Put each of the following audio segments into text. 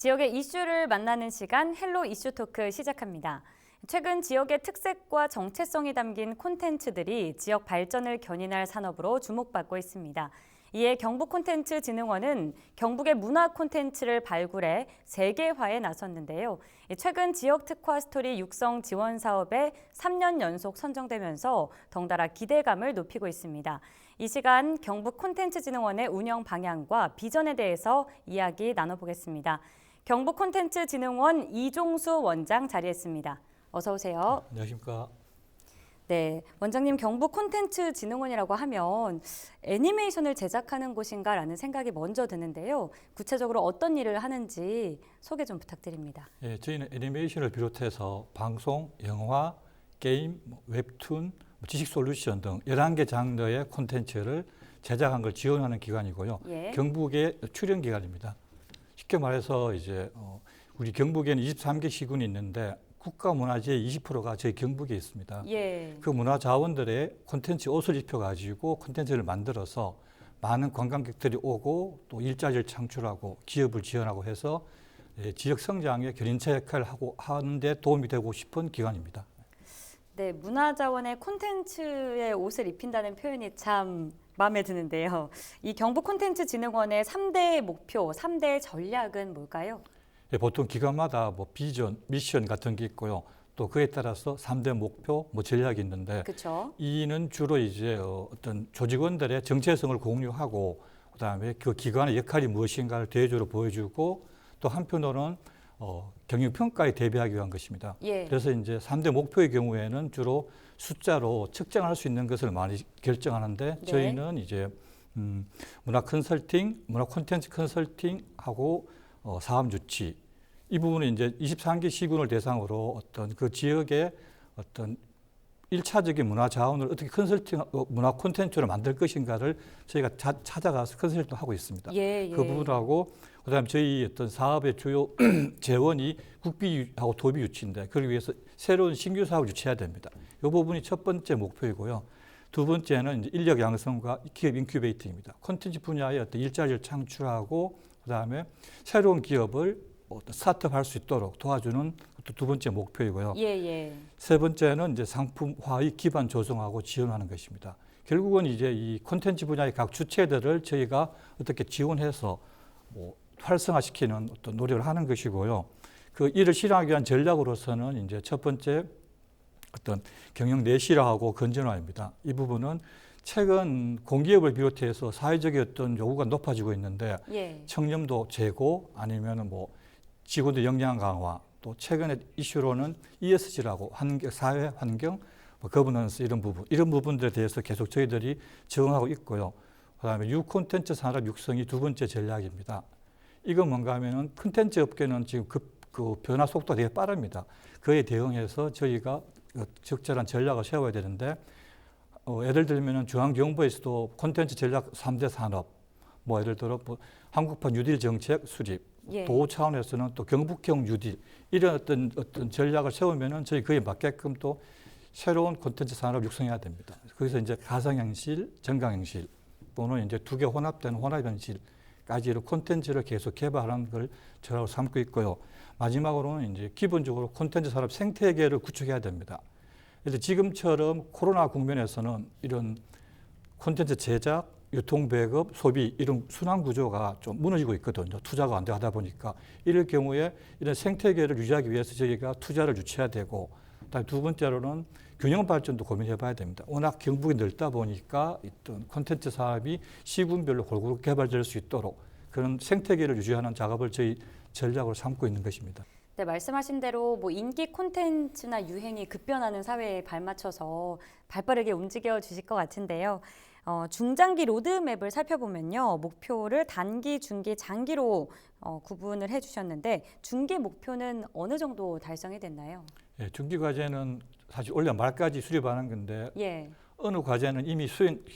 지역의 이슈를 만나는 시간 헬로 이슈 토크 시작합니다. 최근 지역의 특색과 정체성이 담긴 콘텐츠들이 지역 발전을 견인할 산업으로 주목받고 있습니다. 이에 경북콘텐츠진흥원은 경북의 문화 콘텐츠를 발굴해 세계화에 나섰는데요. 최근 지역 특화 스토리 육성 지원 사업에 3년 연속 선정되면서 덩달아 기대감을 높이고 있습니다. 이 시간 경북콘텐츠진흥원의 운영 방향과 비전에 대해서 이야기 나눠보겠습니다. 경북콘텐츠진흥원 이종수 원장 자리했습니다. 어서 오세요. 안녕하십니까. 네, 원장님 경북콘텐츠진흥원이라고 하면 애니메이션을 제작하는 곳인가라는 생각이 먼저 드는데요. 구체적으로 어떤 일을 하는지 소개 좀 부탁드립니다. 예, 저희는 애니메이션을 비롯해서 방송, 영화, 게임, 웹툰, 지식 솔루션 등 11개 장르의 콘텐츠를 제작한 걸 지원하는 기관이고요. 예. 경북의 출연 기관입니다. 쉽게 말해서 이제 우리 경북에는 23개 시군이 있는데 국가문화재의 20%가 저희 경북에 있습니다. 예. 그 문화 자원들의 콘텐츠 옷을 입혀가지고 콘텐츠를 만들어서 많은 관광객들이 오고 또 일자리를 창출하고 기업을 지원하고 해서 지역 성장에 견인차 역할을 하는데 도움이 되고 싶은 기관입니다. 네, 문화자원의 콘텐츠에 옷을 입힌다는 표현이 참 마음에 드는데요. 이 경북콘텐츠진흥원의 3대 목표, 3대 전략은 뭘까요? 예, 보통 기관마다 비전, 미션 같은 게 있고요. 또 그에 따라서 3대 목표, 전략이 있는데 그렇죠. 이는 주로 이제 어떤 조직원들의 정체성을 공유하고 그다음에 그 기관의 역할이 무엇인가를 대조로 보여주고 또 한편으로는 경영평가에 대비하기 위한 것입니다. 예. 그래서 이제 3대 목표의 경우에는 주로 숫자로 측정할 수 있는 것을 많이 결정하는데 네. 저희는 이제 문화 컨설팅, 문화 콘텐츠 컨설팅하고 사업 유치 이 부분은 이제 23개 시군을 대상으로 어떤 그 지역의 어떤 1차적인 문화 자원을 어떻게 문화 콘텐츠로 만들 것인가를 저희가 찾아가서 컨설팅을 하고 있습니다. 예, 예. 그 부분하고 그다음에 저희 어떤 사업의 주요 재원이 국비하고 도비 유치인데 그러기 위해서 새로운 신규 사업을 유치해야 됩니다. 이 부분이 첫 번째 목표이고요. 두 번째는 이제 인력 양성과 기업 인큐베이팅입니다. 콘텐츠 분야의 어떤 일자리를 창출하고 그다음에 새로운 기업을 스타트업 할 수 있도록 도와주는 또 두 번째 목표이고요. 예, 예. 세 번째는 이제 상품화의 기반 조성하고 지원하는 것입니다. 결국은 이제 이 콘텐츠 분야의 각 주체들을 저희가 어떻게 지원해서 활성화시키는 어떤 노력을 하는 것이고요. 그 일을 실행하기 위한 전략으로서는 이제 첫 번째 어떤 경영 내실화하고 건전화입니다. 이 부분은 최근 공기업을 비롯해서 사회적인 어떤 요구가 높아지고 있는데 예. 청렴도 제고 아니면은 직원들 역량 강화 또 최근의 이슈로는 ESG라고 사회 환경 거버넌스 이런 부분들에 대해서 계속 저희들이 적응하고 있고요. 그다음에 콘텐츠 산업 육성이 두 번째 전략입니다. 이건 뭔가 하면은 콘텐츠 업계는 지금 그 변화 속도가 되게 빠릅니다. 그에 대응해서 저희가 적절한 전략을 세워야 되는데 예를 들면은 중앙정부에서도 콘텐츠 전략 3대 산업 예를 들어 한국판 뉴딜 정책 수립 예. 도 차원에서는 또 경북형 뉴딜 이런 어떤 전략을 세우면은 저희 그에 맞게끔 또 새로운 콘텐츠 산업 육성해야 됩니다. 거기서 이제 가상현실, 정강현실 또는 이제 두 개 혼합된 혼합현실까지로 콘텐츠를 계속 개발하는 걸 전략으로 삼고 있고요. 마지막으로는 이제 기본적으로 콘텐츠 산업 생태계를 구축해야 됩니다. 그래서 지금처럼 코로나 국면에서는 이런 콘텐츠 제작, 유통, 배급, 소비 이런 순환 구조가 좀 무너지고 있거든요. 투자가 안 되고 하다 보니까 이럴 경우에 이런 생태계를 유지하기 위해서 저희가 투자를 유치해야 되고 그다음에 두 번째로는 균형 발전도 고민해 봐야 됩니다. 워낙 경북이 넓다 보니까 어떤 콘텐츠 사업이 시군별로 골고루 개발될 수 있도록 그런 생태계를 유지하는 작업을 저희 전략으로 삼고 있는 것입니다. 네, 말씀하신 대로 인기 콘텐츠나 유행이 급변하는 사회에 발맞춰서 발빠르게 움직여 주실 것 같은데요. 중장기 로드맵을 살펴보면요. 목표를 단기, 중기, 장기로 구분을 해주셨는데 중기 목표는 어느 정도 달성이 됐나요? 예, 중기 과제는 사실 올해 말까지 수립하는 건데 예. 어느 과제는 이미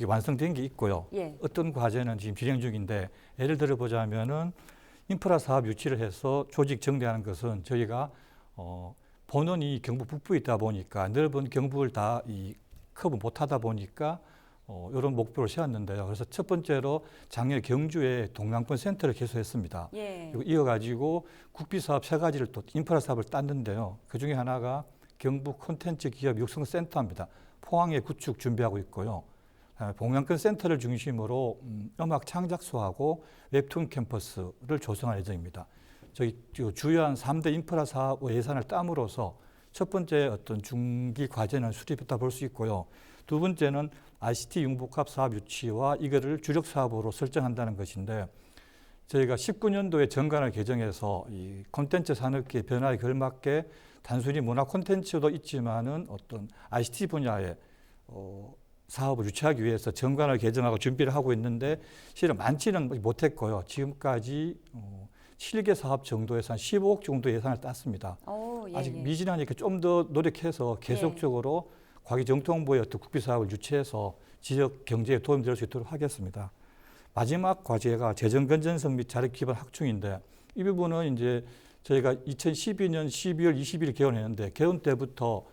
완성된 게 있고요. 예. 어떤 과제는 지금 진행 중인데 예를 들어 보자면은 인프라 사업 유치를 해서 조직 정리하는 것은 저희가 본원이 경북 북부에 있다 보니까 넓은 경북을 다 커버 못하다 보니까 이런 목표를 세웠는데요. 그래서 첫 번째로 작년 경주에 동양권 센터를 개소했습니다. 예. 그리고 이어가지고 국비 사업 세 가지를 또 인프라 사업을 땄는데요. 그 중에 하나가 경북 콘텐츠 기업 육성 센터입니다. 포항에 구축 준비하고 있고요. 동양권 센터를 중심으로 음악 창작소하고 웹툰 캠퍼스를 조성할 예정입니다. 저희 주요한 3대 인프라 사업 예산을 땀으로써 첫 번째 어떤 중기 과제는 수립했다 볼 수 있고요. 두 번째는 ICT 융복합 사업 유치와 이거를 주력 사업으로 설정한다는 것인데 저희가 19년도에 정관을 개정해서 이 콘텐츠 산업계의 변화에 걸맞게 단순히 문화 콘텐츠도 있지만은 어떤 ICT 분야의 사업을 유치하기 위해서 정관을 개정하고 준비를 하고 있는데 실은 많지는 못했고요. 지금까지 7개 사업 정도에서 한 15억 정도 예산을 땄습니다. 오, 예, 아직 예. 미진하니까 좀 더 노력해서 계속적으로 과기정통부의 어떤 국비 사업을 유치해서 지역 경제에 도움이 될 수 있도록 하겠습니다. 마지막 과제가 재정 건전성 및 자력 기반 확충인데 이 부분은 이제 저희가 2012년 12월 20일 개원했는데 개원 때부터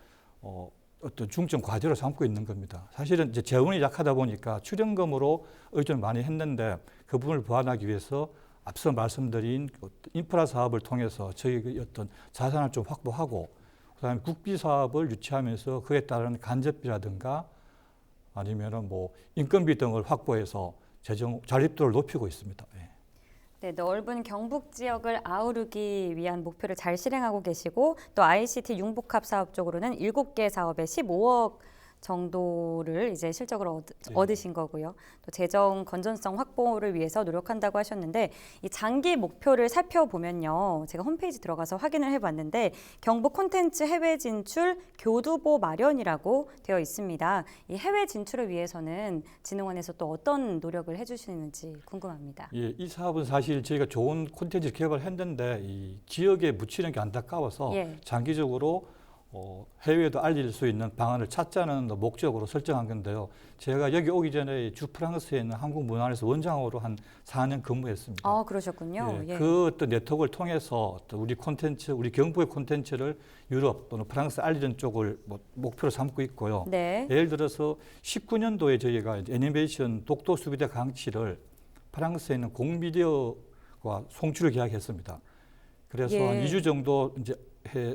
어떤 중점 과제로 삼고 있는 겁니다. 사실은 이제 재원이 약하다 보니까 출연금으로 의존을 많이 했는데 그 부분을 보완하기 위해서 앞서 말씀드린 인프라 사업을 통해서 저희 어떤 자산을 좀 확보하고 그다음에 국비 사업을 유치하면서 그에 따른 간접비라든가 아니면은 뭐 인건비 등을 확보해서 재정 자립도를 높이고 있습니다. 예. 네, 넓은 경북 지역을 아우르기 위한 목표를 잘 실행하고 계시고 또 ICT 융복합 사업 쪽으로는 7개 사업에 15억 정도를 이제 실적을 얻으신 거고요. 또 재정 건전성 확보를 위해서 노력한다고 하셨는데 이 장기 목표를 살펴보면요. 제가 홈페이지 들어가서 확인을 해봤는데 경북 콘텐츠 해외 진출 교두보 마련이라고 되어 있습니다. 이 해외 진출을 위해서는 진흥원에서 또 어떤 노력을 해주시는지 궁금합니다. 예, 이 사업은 사실 저희가 좋은 콘텐츠 개발했는데 이 지역에 묻히는 게 안타까워서 예. 장기적으로 해외에도 알릴 수 있는 방안을 찾자는 목적으로 설정한 건데요. 제가 여기 오기 전에 주 프랑스에 있는 한국문화원에서 원장으로 한 4년 근무했습니다. 아, 그러셨군요. 예, 예. 그 어떤 네트워크를 통해서 어떤 우리 콘텐츠, 우리 경북의 콘텐츠를 유럽 또는 프랑스 알리는 쪽을 목표로 삼고 있고요. 네. 예를 들어서 19년도에 저희가 이제 애니메이션 독도 수비대 강치를 프랑스에 있는 공미디어와 송출을 계약했습니다. 그래서 예. 한 2주 정도 이제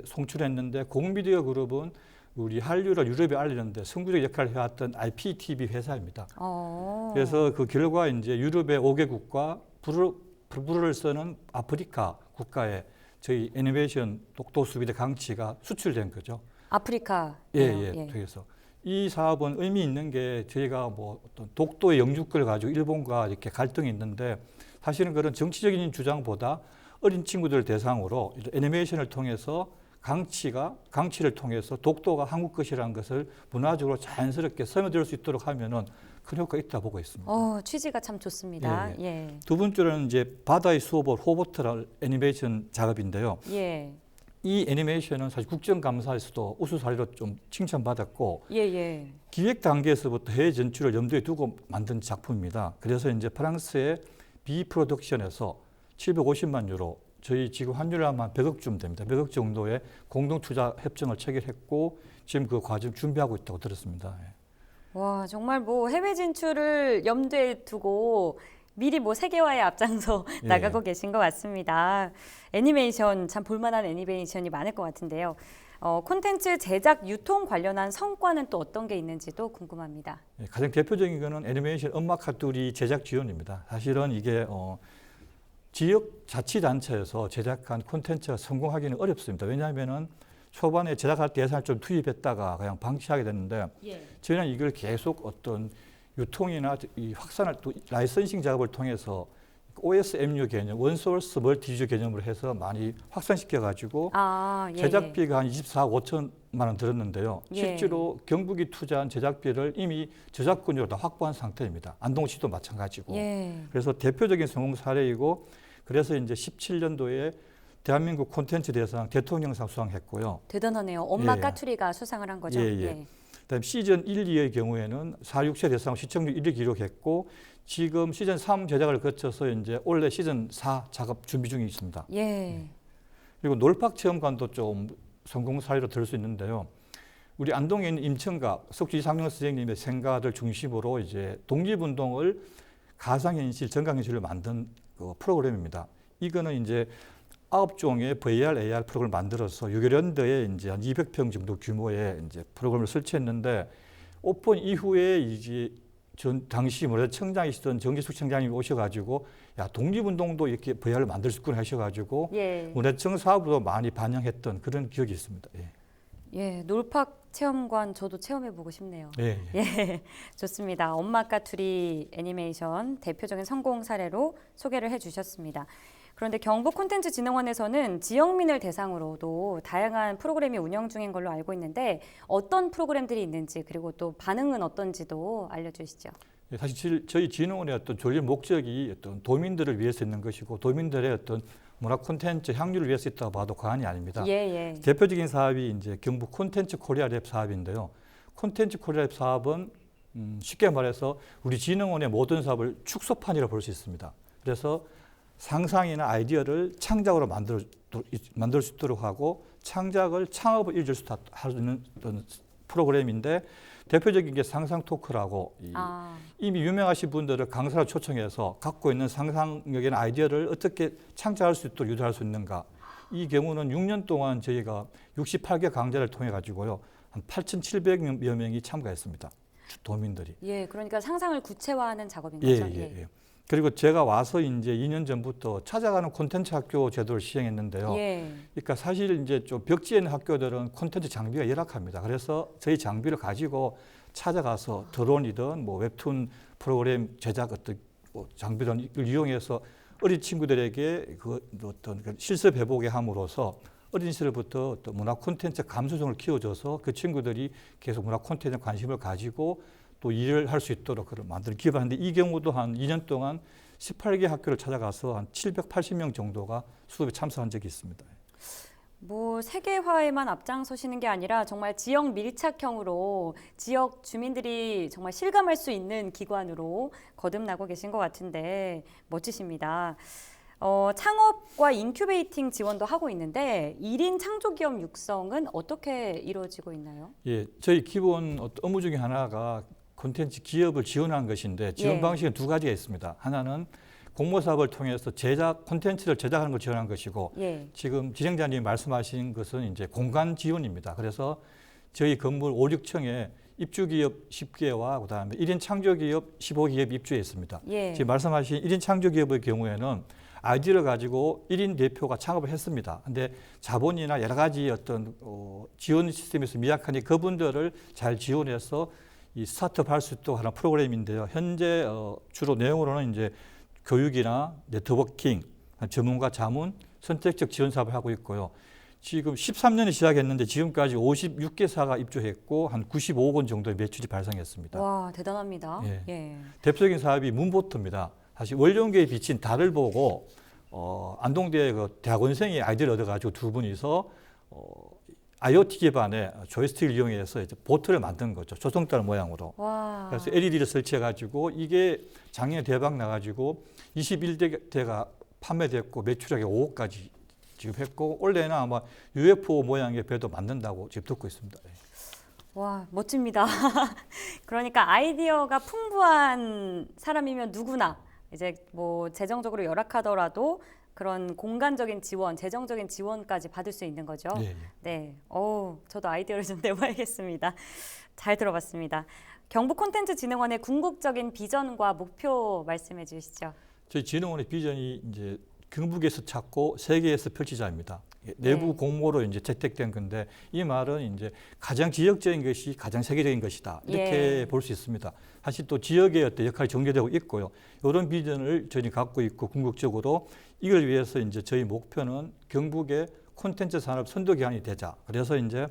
송출했는데 공미디어 그룹은 우리 한류를 유럽에 알리는데 선구적 역할을 해왔던 IPTV 회사입니다. 그래서 그 결과 이제 유럽의 5개국과 불어를 쓰는 아프리카 국가에 저희 애니메이션 독도 수비대 강치가 수출된 거죠. 아프리카. 예. 그래서 이 사업은 의미 있는 게 저희가 뭐 어떤 독도의 영주권을 가지고 일본과 이렇게 갈등이 있는데 사실은 그런 정치적인 주장보다 어린 친구들 대상으로 애니메이션을 통해서 강치를 통해서 독도가 한국 것이라는 것을 문화적으로 자연스럽게 스며들 수 있도록 하면은 큰 효과가 있다 보고 있습니다. 취지가 참 좋습니다. 예. 두 번째로는 이제 바다의 수호벌 호버트라는 애니메이션 작업인데요. 예. 이 애니메이션은 사실 국정감사에서도 우수 사례로 좀 칭찬받았고 예. 기획 단계에서부터 해외 진출을 염두에 두고 만든 작품입니다. 그래서 이제 프랑스의 비 프로덕션에서 750만 유로, 저희 지금 환율로 하면 한 100억쯤 됩니다. 100억 정도의 공동 투자 협정을 체결했고 지금 그 과정 준비하고 있다고 들었습니다. 와, 정말 뭐 해외 진출을 염두에 두고 미리 뭐 세계화에 앞장서 나가고 계신 것 같습니다. 애니메이션 참 볼만한 애니메이션이 많을 것 같은데요. 콘텐츠 제작 유통 관련한 성과는 또 어떤 게 있는지도 궁금합니다. 가장 대표적인 거는 애니메이션 음악 카투리 제작 지원입니다. 사실은 이게 지역 자치단체에서 제작한 콘텐츠가 성공하기는 어렵습니다. 왜냐하면은 초반에 제작할 때 예산을 좀 투입했다가 그냥 방치하게 됐는데 저희는 이걸 계속 어떤 유통이나 이 확산을 또 라이선싱 작업을 통해서 OSMU 개념, 원소스 멀티유저 개념으로 해서 많이 확산시켜 가지고 제작비가 한 24억 5천만 원 들었는데요. 실제로 경북이 투자한 제작비를 이미 저작권료로 다 확보한 상태입니다. 안동시도 마찬가지고. 그래서 대표적인 성공 사례이고 그래서 이제 17년도에 대한민국 콘텐츠 대상 대통령상 수상했고요. 대단하네요. 엄마 까투리가 수상을 한 거죠. 그다음 시즌 1, 2의 경우에는 4, 6세 대상 시청률 1위 기록했고 지금 시즌 3 제작을 거쳐서 이제 올해 시즌 4 작업 준비 중에 있습니다. 그리고 놀팍 체험관도 좀 성공 사례로 들 수 있는데요. 우리 안동에 있는 임청각 석주 이상용 선생님의 생각을 중심으로 이제 독립운동을 가상현실, 정강현실로 만든 그 프로그램입니다. 이거는 이제 9종의 VR, AR 프로그램을 만들어서 6년도에 이제 한 200평 정도 규모의 이제 프로그램을 설치했는데 오픈 이후에 이제 당시 청장이시던 정기숙 청장님이 오셔가지고 야 독립운동도 이렇게 VR을 만들 수 있구나 하셔가지고 예. 문화청 사업으로 많이 반영했던 그런 기억이 있습니다. 예. 예, 놀팍 체험관 저도 체험해보고 싶네요. 예, 예. 예, 좋습니다. 엄마 까투리 애니메이션 대표적인 성공 사례로 소개를 해주셨습니다. 그런데 경북콘텐츠진흥원에서는 지역민을 대상으로도 다양한 프로그램이 운영 중인 걸로 알고 있는데 어떤 프로그램들이 있는지 그리고 또 반응은 어떤지도 알려주시죠. 예, 사실 저희 진흥원의 어떤 존재 목적이 어떤 도민들을 위해서 있는 것이고 도민들의 어떤 문화 콘텐츠 향유를 위해서 있다고 봐도 과언이 아닙니다. 예, 예. 대표적인 사업이 이제 경북 콘텐츠 코리아 랩 사업인데요. 콘텐츠 코리아 랩 사업은 쉽게 말해서 우리 진흥원의 모든 사업을 축소판이라고 볼 수 있습니다. 그래서 상상이나 아이디어를 창작으로 만들 수 있도록 하고 창작을 창업을 이룰 수 있는 프로그램인데 대표적인 게 상상 토크라고 이미 유명하신 분들을 강사로 초청해서 갖고 있는 상상력이나 아이디어를 어떻게 창작할 수 있도록 유도할 수 있는가. 이 경우는 6년 동안 저희가 68개 강좌를 통해 가지고요. 한 8,700여 명이 참가했습니다. 도민들이. 예, 그러니까 상상을 구체화하는 작업인 예, 거죠. 예. 그리고 제가 와서 이제 2년 전부터 찾아가는 콘텐츠 학교 제도를 시행했는데요. 예. 그러니까 사실 이제 좀 벽지에 있는 학교들은 콘텐츠 장비가 열악합니다. 그래서 저희 장비를 가지고 찾아가서 드론이든 뭐 웹툰 프로그램 제작 어떤 뭐 장비를 이용해서 어린 친구들에게 그 어떤 실습 해보게 함으로써 어린 시절부터 또 문화 콘텐츠 감수성을 키워줘서 그 친구들이 계속 문화 콘텐츠에 관심을 가지고 또 일을 할 수 있도록 그걸 만들어 기반하는데 이 경우도 한 2년 동안 18개 학교를 찾아가서 한 780명 정도가 수업에 참석한 적이 있습니다. 뭐 세계화에만 앞장서시는 게 아니라 정말 지역 밀착형으로 지역 주민들이 정말 실감할 수 있는 기관으로 거듭나고 계신 것 같은데 멋지십니다. 창업과 인큐베이팅 지원도 하고 있는데 1인 창조기업 육성은 어떻게 이루어지고 있나요? 예, 저희 기본 업무 중에 하나가 콘텐츠 기업을 지원하는 것인데 지원 방식은 두 가지가 있습니다. 하나는 공모 사업을 통해서 콘텐츠를 제작하는 걸 지원하는 것이고 지금 진행자님이 말씀하신 것은 이제 공간 지원입니다. 그래서 저희 건물 5, 6층에 입주기업 10개와 그다음에 1인 창조기업 15기업이 입주해 있습니다. 지금 말씀하신 1인 창조기업의 경우에는 아이디어를 가지고 1인 대표가 창업을 했습니다. 근데 자본이나 여러 가지 어떤 지원 시스템에서 미약하니 그분들을 잘 지원해서 이 스타트업 할 수 있도록 하는 프로그램인데요. 현재 주로 내용으로는 이제 교육이나 네트워킹, 전문가 자문, 선택적 지원 사업을 하고 있고요. 지금 13년에 시작했는데 지금까지 56개사가 입주했고 한 95억 원 정도의 매출이 발생했습니다. 와, 대단합니다. 예. 대표적인 사업이 문보트입니다. 사실 원룡교에 비친 달을 보고 안동대 그 대학원생이 아이디어를 얻어가지고 두 분이서 IoT 기반의 조이스틱을 이용해서 이제 보트를 만든 거죠. 조성달 모양으로. 와. 그래서 LED를 설치해가지고 이게 작년에 대박 나가지고 21대가 판매됐고 매출액이 5억까지 지금 했고 올해는 아마 UFO 모양의 배도 만든다고 지금 듣고 있습니다. 와, 멋집니다. 그러니까 아이디어가 풍부한 사람이면 누구나 이제 뭐 재정적으로 열악하더라도 그런 공간적인 지원, 재정적인 지원까지 받을 수 있는 거죠. 네. 저도 아이디어를 좀 내봐야겠습니다. 잘 들어봤습니다. 경북콘텐츠진흥원의 궁극적인 비전과 목표 말씀해 주시죠. 저희 진흥원의 비전이 이제 경북에서 찾고 세계에서 펼치자입니다. 내부 공모로 이제 채택된 건데 이 말은 이제 가장 지역적인 것이 가장 세계적인 것이다. 이렇게 볼 수 있습니다. 사실 또 지역의 어떤 역할이 전개되고 있고요. 이런 비전을 저희는 갖고 있고 궁극적으로 이걸 위해서 이제 저희 목표는 경북의 콘텐츠 산업 선도 기관이 되자. 그래서 이제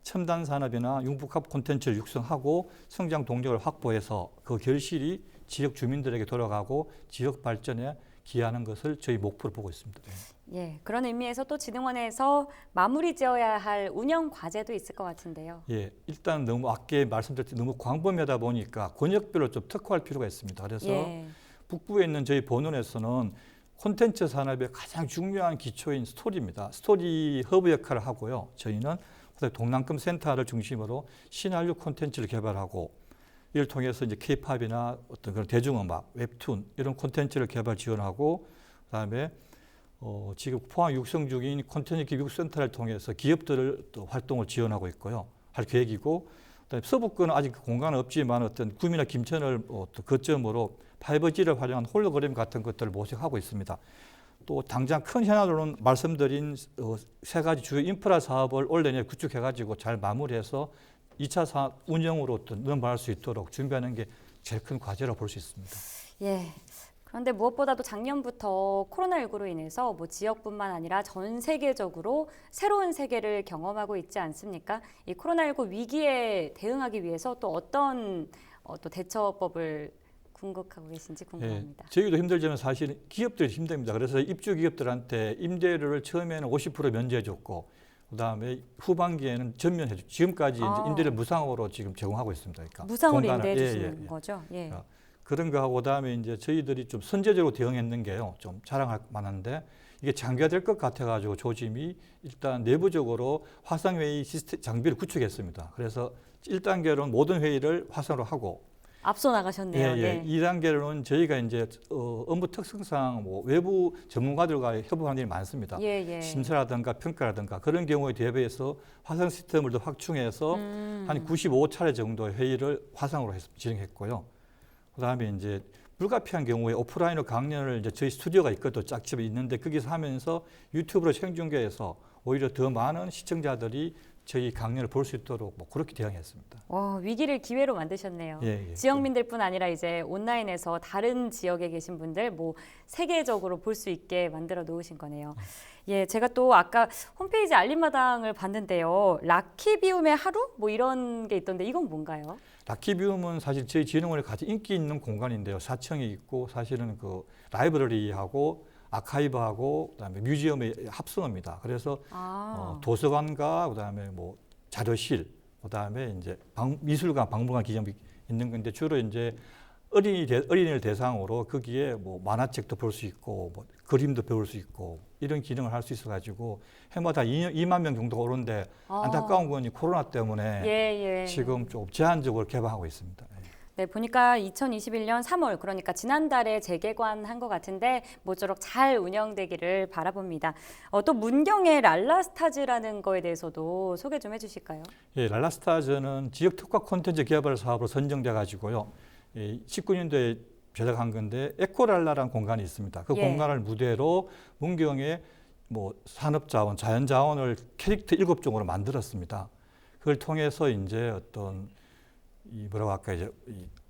첨단 산업이나 융복합 콘텐츠를 육성하고 성장 동력을 확보해서 그 결실이 지역 주민들에게 돌아가고 지역 발전에 기여하는 것을 저희 목표로 보고 있습니다. 예, 그런 의미에서 또 진흥원에서 마무리 지어야 할 운영 과제도 있을 것 같은데요. 예, 일단 너무 아까 말씀드렸듯이 너무 광범위하다 보니까 권역별로 좀 특화할 필요가 있습니다. 그래서 북부에 있는 저희 본원에서는 콘텐츠 산업의 가장 중요한 기초인 스토리입니다. 스토리 허브 역할을 하고요. 저희는 그다음에 동남권 센터를 중심으로 시나리오 콘텐츠를 개발하고 이를 통해서 이제 K-팝이나 어떤 그런 대중음악, 웹툰 이런 콘텐츠를 개발 지원하고 그다음에 지금 포항 육성 중인 콘텐츠 기획센터를 통해서 기업들을 또 활동을 지원하고 있고요. 할 계획이고 그다음에 서북권은 아직 공간은 없지만 어떤 구미나 김천을 또 거점으로 5G를 활용한 홀로그램 같은 것들을 모색하고 있습니다. 또 당장 큰 현안으로는 말씀드린 세 가지 주요 인프라 사업을 올 내년에 구축해가지고 잘 마무리해서 2차 사업 운영으로 또 넘어갈 수 있도록 준비하는 게 제일 큰 과제라고 볼 수 있습니다. 예. 그런데 무엇보다도 작년부터 코로나19로 인해서 뭐 지역뿐만 아니라 전 세계적으로 새로운 세계를 경험하고 있지 않습니까? 이 코로나19 위기에 대응하기 위해서 또 어떤 또 대처법을 궁극하고 계신지 궁금합니다. 저희도 힘들지만 사실 기업들이 힘듭니다. 그래서 입주 기업들한테 임대료를 처음에는 50% 면제해줬고 그다음에 후반기에는 전면해줬죠. 지금까지 이제 임대료 무상으로 지금 제공하고 있습니다. 그러니까 무상으로 임대해 주시는 거죠? 예. 그런 거 하고 그다음에 이제 저희들이 좀 선제적으로 대응했는 게요. 좀 자랑할 만한데 이게 장기화될 것 같아가지고 조짐이 일단 내부적으로 화상회의 시스템 장비를 구축했습니다. 그래서 1단계로는 모든 회의를 화상으로 하고 앞서 나가셨네요. 네. 2단계로는 저희가 이제 업무 특성상 뭐 외부 전문가들과 협업하는 일이 많습니다. 심사라든가 평가라든가 그런 경우에 대비해서 화상 시스템을 더 확충해서 한 95차례 정도의 회의를 화상으로 진행했고요. 그다음에 이제 불가피한 경우에 오프라인으로 강연을 이제 저희 스튜디오가 있거든요. 짝집에 있는데 거기서 하면서 유튜브로 생중계해서 오히려 더 많은 시청자들이 저희 강연을 볼 수 있도록 뭐 그렇게 대응했습니다. 위기를 기회로 만드셨네요. 지역민들뿐 아니라 이제 온라인에서 다른 지역에 계신 분들 뭐 세계적으로 볼 수 있게 만들어 놓으신 거네요. 예, 제가 또 아까 홈페이지 알림마당을 봤는데요. 락키비움의 하루 뭐 이런 게 있던데 이건 뭔가요? 락키비움은 사실 저희 진흥원에 가장 인기 있는 공간인데요. 4층에 있고 사실은 그 라이브러리하고 아카이브하고 그다음에 뮤지엄의 합성어입니다. 그래서 도서관과 그다음에 뭐 자료실, 그다음에 이제 미술관, 박물관 기점이 있는 건데 주로 이제 어린이를 대상으로 거기에 뭐 만화책도 볼 수 있고 뭐 그림도 배울 수 있고 이런 기능을 할 수 있어가지고 해마다 2만 명 정도가 오는데 안타까운 건 코로나 때문에 지금 좀 제한적으로 개방하고 있습니다. 네, 보니까 2021년 3월 그러니까 지난달에 재개관한 것 같은데 모쪼록 잘 운영되기를 바라봅니다. 또 문경의 랄라스타즈라는 거에 대해서도 소개 좀 해주실까요? 예, 랄라스타즈는 지역 특화 콘텐츠 개발 사업으로 선정돼 가지고요. 19년도에 제작한 건데 에코랄라라는 공간이 있습니다. 그 공간을 무대로 문경의 뭐 산업자원, 자연자원을 캐릭터 7종으로 만들었습니다. 그걸 통해서 이제 어떤 뭐라고 할까 이제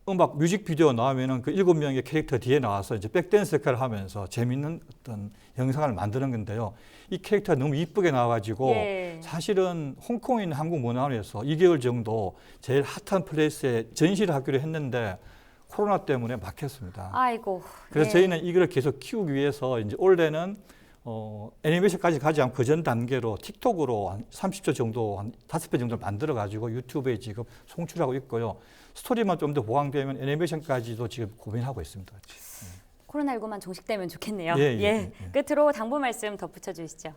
음악 뮤직비디오 나오면은 그 7명의 캐릭터 뒤에 나와서 이제 백댄스 역할을 하면서 재밌는 어떤 영상을 만드는 건데요. 이 캐릭터가 너무 이쁘게 나와가지고 사실은 홍콩에 있는 한국문화원에서 2개월 정도 제일 핫한 플레이스에 전시를 하기로 했는데 코로나 때문에 막혔습니다. 아이고. 그래서 저희는 이걸 계속 키우기 위해서 이제 올해는 애니메이션까지 가지 않고 그 전 단계로 틱톡으로 한 30초 정도, 한 5배 정도 만들어가지고 유튜브에 지금 송출하고 있고요. 스토리만 좀 더 보강되면 애니메이션까지도 지금 고민하고 있습니다. 코로나19만 종식되면 좋겠네요. 끝으로 당부 말씀 덧붙여 주시죠.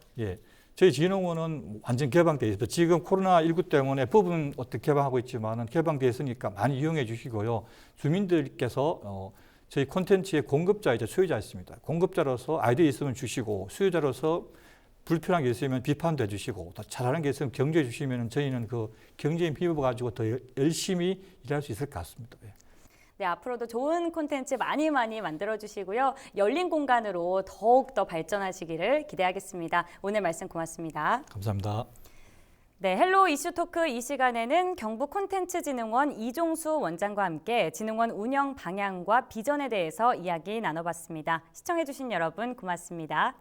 저희 진흥원은 완전 개방되어 있습니다. 지금 코로나19 때문에 부분 어떻게 개방하고 있지만은 개방되어 있으니까 많이 이용해 주시고요. 주민들께서 저희 콘텐츠의 공급자이자 수요자 있습니다. 공급자로서 아이디어 있으면 주시고 수요자로서 불편한 게 있으면 비판도 해주시고 더 잘하는 게 있으면 경제해 주시면 저희는 그 경제에 힘입어 가지고 더 열심히 일할 수 있을 것 같습니다. 네, 앞으로도 좋은 콘텐츠 많이 만들어 주시고요. 열린 공간으로 더욱 더 발전하시기를 기대하겠습니다. 오늘 말씀 고맙습니다. 감사합니다. 네, 헬로 이슈 토크 이 시간에는 경북콘텐츠진흥원 이종수 원장과 함께 진흥원 운영 방향과 비전에 대해서 이야기 나눠봤습니다. 시청해주신 여러분 고맙습니다.